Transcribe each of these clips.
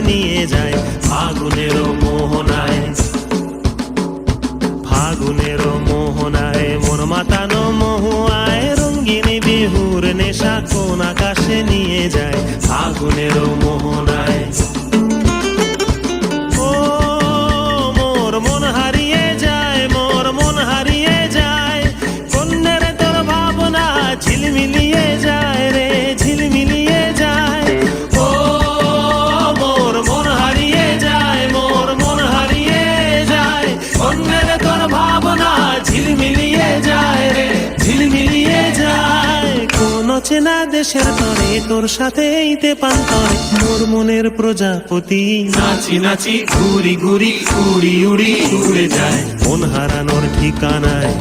নিয়ে যায় ফাগুনের মোহনায়। ফাগুনের মোহনায় মন মাতানো মহুয়ায় রঙিন বিহুর নেশা কোন আকাশে নিয়ে যায় ফাগুনের মোহনায়। ও মোর মন হারিয়ে যায়, মোর মন হারিয়ে যায়, কন্যের তোর ভাবনা ঝিলমিলিয়ে যায় রে ঝিলমিলিয়ে যায়। ও মোর মন হারিয়ে যায়, মোর মন হারিয়ে যায়, কন্যের তোর ভাবনা ঝিলমিলিয়ে যায় রে ঝিলমিলিয়ে যায়। কোন চেনা দেশের তরে তোর সাথে ইতে পান্তরে মোর মনের প্রজাপতি নাচি নাচি ঘুরি ঘুরি উড়ি উড়ি উড়ে যায় মন হারানোর ঠিকানায়।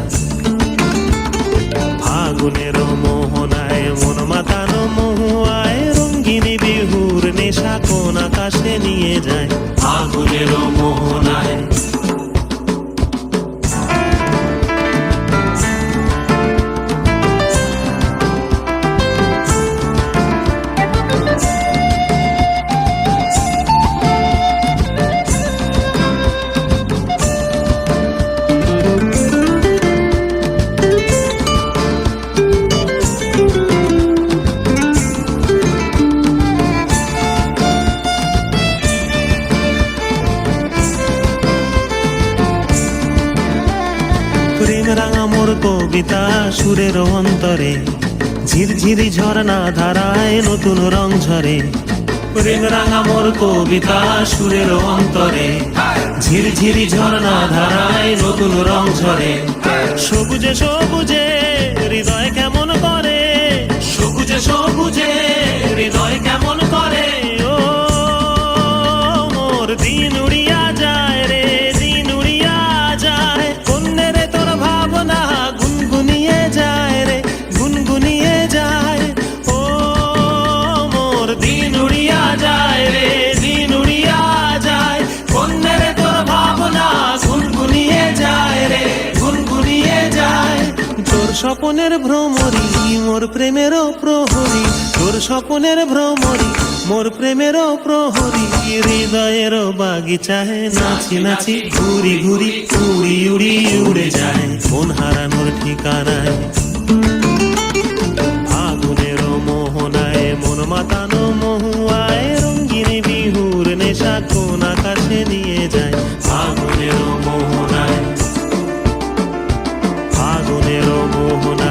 ফাগুনের মোহনায় মন মাতানো মহুয়ায় রঙিন বিহুর নেশা কোন আকাশে নিয়ে যায় ফাগুনের মোহনায়। প্রেম রাঙা মোর কবিতা সুরের অন্তরে ঝিরঝিরি ঝর্ণা ধারায় নতুন রং ঝরে। প্রেম রাঙা মোর কবিতা সুরের অন্তরে ঝিরঝিরি ঝর্ণা ধারায় নতুন রং ঝরে। সবুজে সবুজে হৃদয় কেমন করে, সবুজে সবুজে হৃদয় কেমন করে। ও মোর দিন উড়িয়া যায় রে দিন উড়িয়া যায়, কন্যের তোর ভাবনা গুনগুনিয়ে যায় রে গুনগুনিয়ে যায়। ও মোর দিন উড়িয়া যায় রে দিন উড়িয়া যায়, কন্যের তোর ভাবনা গুনগুনিয়ে যায় রে গুনগুনিয়ে যায়। তোর স্বপনের ভ্রমরি মোর প্রেমেরও প্রহরী, তোর স্বপনের ভ্রমরি মোর প্রেমেরও প্রহরী। হৃদয়ের বাগিচায় নাচি নাচি ঘুরি ঘুরি উড়ি উড়ি উড়ে যায় মন হারানোর ঠিকানায়। ফাগুনের মোহনায় মন মাতানো মহুয়ায় রঙিন বিহুর নেশা কোন আকাশে নিয়ে যায় ফাগুনের মোহনায়। ফাগুনের মোহনায়